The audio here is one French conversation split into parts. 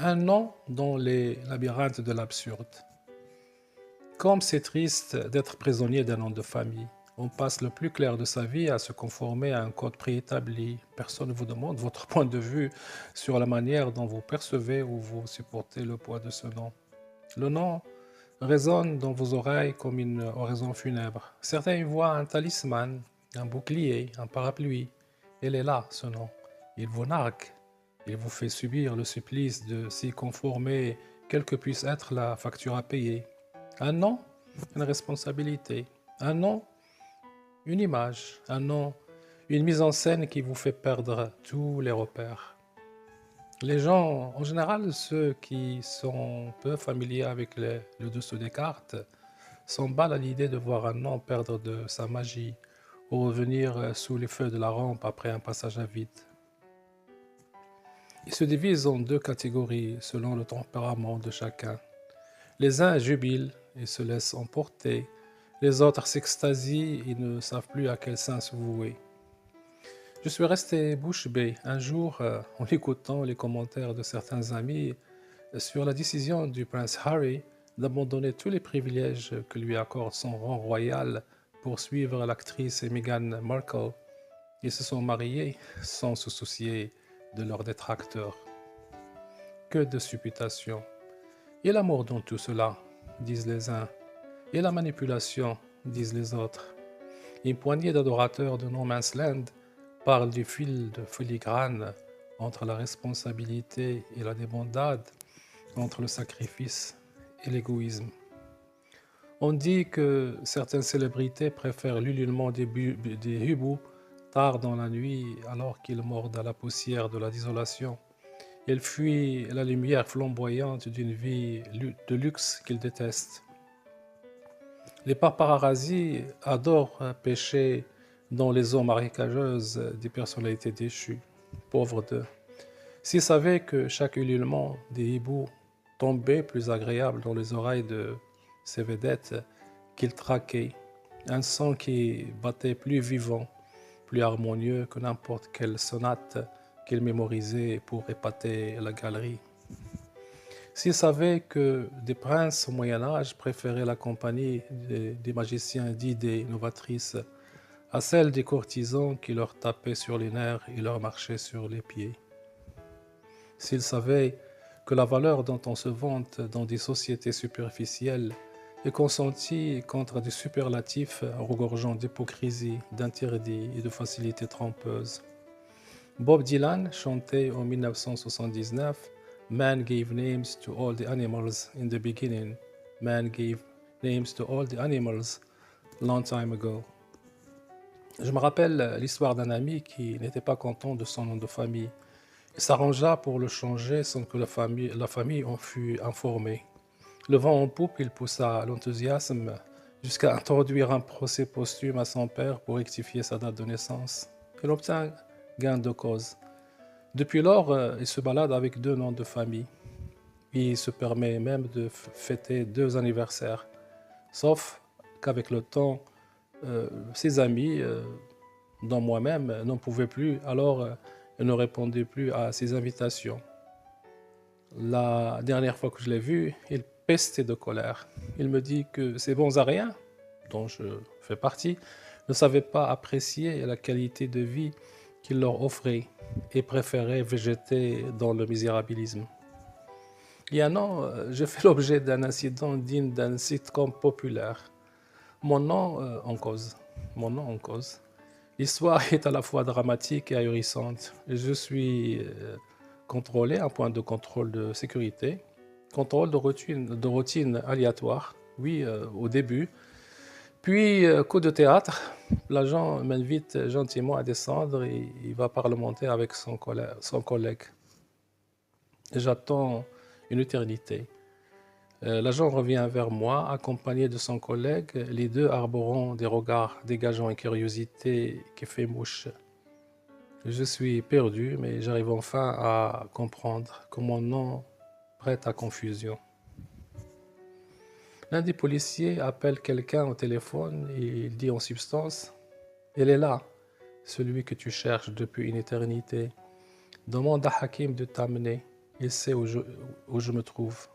Un nom dans les labyrinthes de l'absurde. Comme c'est triste d'être prisonnier d'un nom de famille. On passe le plus clair de sa vie à se conformer à un code préétabli. Personne ne vous demande votre point de vue sur la manière dont vous percevez ou vous supportez le poids de ce nom. Le nom résonne dans vos oreilles comme une oraison funèbre. Certains y voient un talisman, un bouclier, un parapluie. Il est là, ce nom. Il vous nargue. Il vous fait subir le supplice de s'y conformer, quelle que puisse être la facture à payer. Un nom, une responsabilité. Un nom, une image. Un nom, une mise en scène qui vous fait perdre tous les repères. Les gens, en général, ceux qui sont peu familiers avec le dessous des cartes, s'emballent à l'idée de voir un nom perdre de sa magie ou revenir sous les feux de la rampe après un passage à vide. Ils se divisent en deux catégories selon le tempérament de chacun. Les uns jubilent et se laissent emporter, les autres s'extasient et ne savent plus à quel sein se vouer. Je suis resté bouche bée un jour en écoutant les commentaires de certains amis sur la décision du prince Harry d'abandonner tous les privilèges que lui accorde son rang royal pour suivre l'actrice Meghan Markle. Ils se sont mariés sans se soucier de leurs détracteurs. Que de supputations. Et l'amour dans tout cela, disent les uns, et la manipulation, disent les autres. Une poignée d'adorateurs de No Man's Land parle du fil de filigrane entre la responsabilité et la débandade, entre le sacrifice et l'égoïsme. On dit que certaines célébrités préfèrent l'ululement des hiboux tard dans la nuit alors qu'ils mordent à la poussière de la désolation. Ils fuient la lumière flamboyante d'une vie de luxe qu'ils détestent. Les paparazzis adorent pêcher dans les eaux marécageuses des personnalités déchues. Pauvres d'eux. S'ils savaient que chaque ululement des hiboux tombait plus agréable dans les oreilles de ces vedettes qu'ils traquaient, un son qui battait plus vivant, plus harmonieux que n'importe quelle sonate qu'ils mémorisaient pour épater la galerie. S'ils savaient que des princes au Moyen-Âge préféraient la compagnie des magiciens d'idées novatrices à celle des courtisans qui leur tapaient sur les nerfs et leur marchaient sur les pieds. S'ils savaient que la valeur dont on se vante dans des sociétés superficielles est consentie contre des superlatifs regorgeant d'hypocrisie, d'interdits et de facilités trompeuses. Bob Dylan chantait en 1979 Man gave names to all the animals in the beginning. Man gave names to all the animals long time ago. Je me rappelle l'histoire d'un ami qui n'était pas content de son nom de famille. Il s'arrangea pour le changer sans que la famille en fût informée. Le vent en poupe, il poussa l'enthousiasme jusqu'à introduire un procès posthume à son père pour rectifier sa date de naissance. Il obtint gain de cause. Depuis lors, il se balade avec deux noms de famille. Il se permet même de fêter deux anniversaires. Sauf qu'avec le temps, ses amis, dont moi-même, n'en pouvaient plus, alors il ne répondait plus à ses invitations. La dernière fois que je l'ai vu, il pestait de colère. Il me dit que ces bons à rien, dont je fais partie, ne savaient pas apprécier la qualité de vie qu'il leur offrait et préféraient végéter dans le misérabilisme. Il y a un an, j'ai fait l'objet d'un incident digne d'un sitcom populaire. Mon nom en cause. Mon nom en cause. L'histoire est à la fois dramatique et ahurissante. Je suis contrôlé, un point de contrôle de sécurité, contrôle de routine aléatoire, oui, au début. Puis, coup de théâtre, l'agent m'invite gentiment à descendre et il va parlementer avec son collègue. J'attends une éternité. L'agent revient vers moi, accompagné de son collègue, les deux arborant des regards dégageant une curiosité qui fait mouche. Je suis perdu, mais j'arrive enfin à comprendre que mon nom prête à confusion. L'un des policiers appelle quelqu'un au téléphone et il dit en substance « Il est là, celui que tu cherches depuis une éternité. Demande à Hakim de t'amener. Il sait où je me trouve.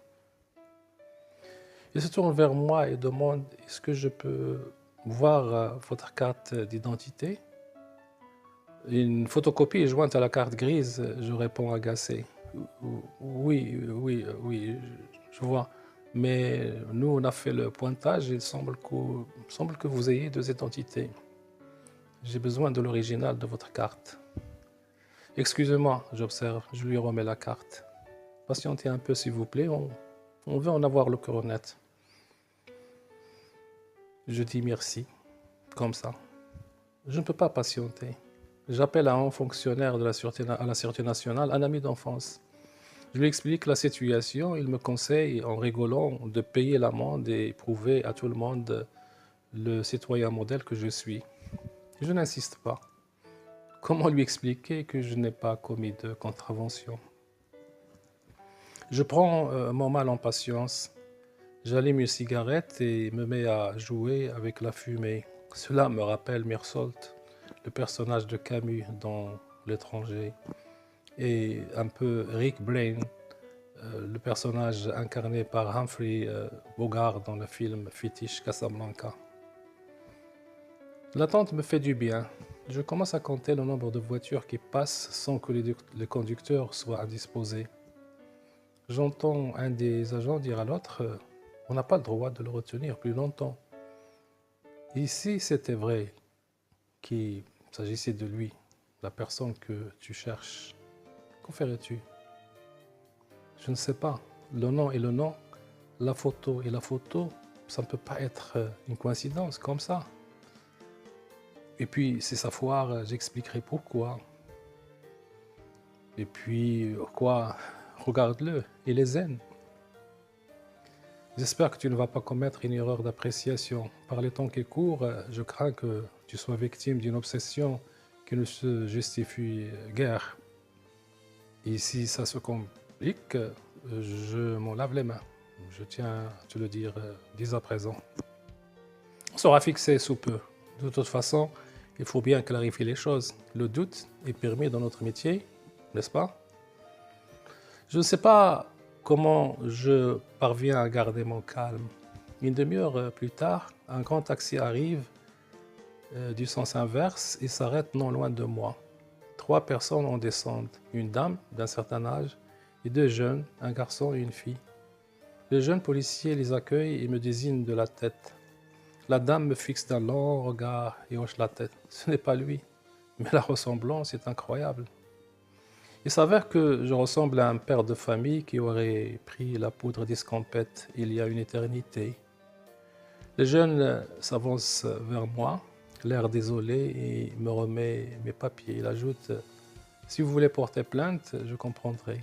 Il se tourne vers moi et demande: est-ce que je peux voir votre carte d'identité? Une photocopie est jointe à la carte grise, je réponds agacé. Oui, oui, oui, je vois. Mais nous, on a fait le pointage et il semble que vous ayez deux identités. J'ai besoin de l'original de votre carte. Excusez-moi, j'observe, je lui remets la carte. Patientez un peu, s'il vous plaît, on veut en avoir le cœur net. Je dis merci, comme ça. Je ne peux pas patienter. J'appelle un fonctionnaire à la Sûreté nationale, un ami d'enfance. Je lui explique la situation, il me conseille, en rigolant, de payer l'amende et prouver à tout le monde le citoyen modèle que je suis. Je n'insiste pas. Comment lui expliquer que je n'ai pas commis de contravention? Je prends mon mal en patience. J'allume une cigarette et me mets à jouer avec la fumée. Cela me rappelle Mirsault, le personnage de Camus dans L'étranger, et un peu Rick Blaine, le personnage incarné par Humphrey Bogart dans le film fétiche Casablanca. L'attente me fait du bien. Je commence à compter le nombre de voitures qui passent sans que les conducteurs soient indisposés. J'entends un des agents dire à l'autre: on n'a pas le droit de le retenir plus longtemps. Et si c'était vrai qu'il s'agissait de lui, la personne que tu cherches, qu'en ferais-tu? Je ne sais pas. Le nom est le nom, la photo est la photo. Ça ne peut pas être une coïncidence comme ça. Et puis, c'est sa foire, j'expliquerai pourquoi. Et puis, quoi? Regarde-le, il est zen. J'espère que tu ne vas pas commettre une erreur d'appréciation. Par les temps qui courent, je crains que tu sois victime d'une obsession qui ne se justifie guère. Et si ça se complique, je m'en lave les mains. Je tiens à te le dire dès à présent. On sera fixé sous peu. De toute façon, il faut bien clarifier les choses. Le doute est permis dans notre métier, n'est-ce pas? Je ne sais pas comment je parviens à garder mon calme. Une demi-heure plus tard, un grand taxi arrive du sens inverse et s'arrête non loin de moi. 3 personnes en descendent, une dame d'un certain âge et 2 jeunes, un garçon et une fille. Le jeune policier les accueille et me désigne de la tête. La dame me fixe d'un long regard et hoche la tête. Ce n'est pas lui, mais la ressemblance est incroyable. Il s'avère que je ressemble à un père de famille qui aurait pris la poudre d'escampette il y a une éternité. Le jeune s'avance vers moi, l'air désolé, et me remet mes papiers. Il ajoute: si vous voulez porter plainte, je comprendrai.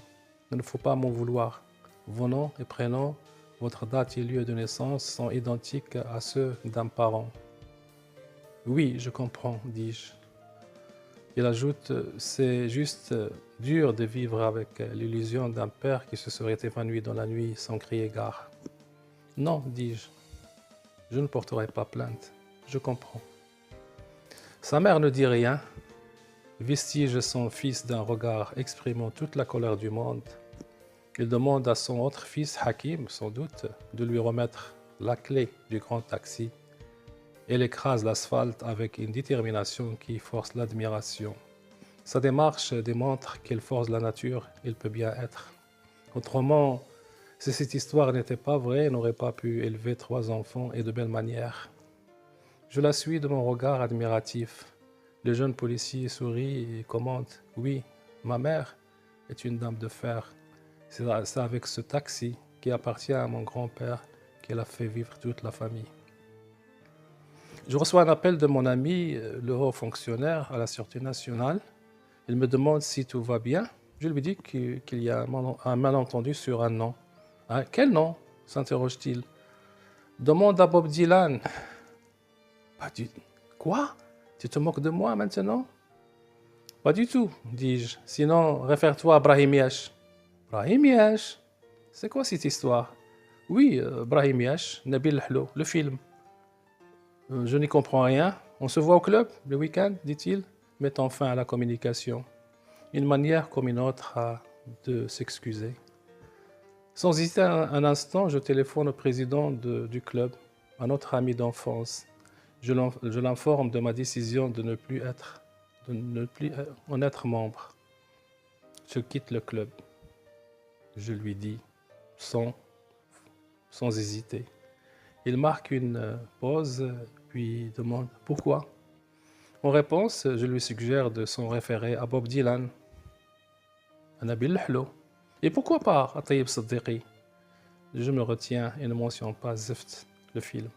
Il ne faut pas m'en vouloir. Vos noms et prénoms, votre date et lieu de naissance sont identiques à ceux d'un parent. Oui, je comprends, dis-je. Il ajoute: c'est juste dur de vivre avec l'illusion d'un père qui se serait évanoui dans la nuit sans crier gare. Non, dis-je, je ne porterai pas plainte, je comprends. Sa mère ne dit rien, vestige son fils d'un regard exprimant toute la colère du monde. Il demande à son autre fils, Hakim, sans doute, de lui remettre la clé du grand taxi. Elle écrase l'asphalte avec une détermination qui force l'admiration. Sa démarche démontre qu'elle force la nature, il peut bien être. Autrement, si cette histoire n'était pas vraie, elle n'aurait pas pu élever 3 enfants et de belle manière. Je la suis de mon regard admiratif. Le jeune policier sourit et commente: oui, ma mère est une dame de fer. C'est avec ce taxi qui appartient à mon grand-père qu'elle a fait vivre toute la famille. Je reçois un appel de mon ami, le haut fonctionnaire à la Sûreté nationale. Il me demande si tout va bien. Je lui dis qu'il y a un malentendu sur un nom. Hein, quel nom? S'interroge-t-il. Demande à Bob Dylan. Pas du... Quoi? Tu te moques de moi maintenant? Pas du tout, dis-je. Sinon, réfère-toi à Brahim Yash. Brahim Yash? C'est quoi cette histoire? Oui, Brahim Yash, Nabil Hlo, le film. Je n'y comprends rien. On se voit au club le week-end, dit-il, mettant fin à la communication. Une manière comme une autre de s'excuser. Sans hésiter un instant, je téléphone au président du club, à notre ami d'enfance. Je l'informe de ma décision de ne plus en être membre. Je quitte le club. Je lui dis, sans, sans hésiter. Il marque une pause, puis demande pourquoi. En réponse, je lui suggère de s'en référer à Bob Dylan, à Nabil Hlo. Et pourquoi pas à Taïb Siddiqui? Je me retiens et ne mentionne pas Zift, le film.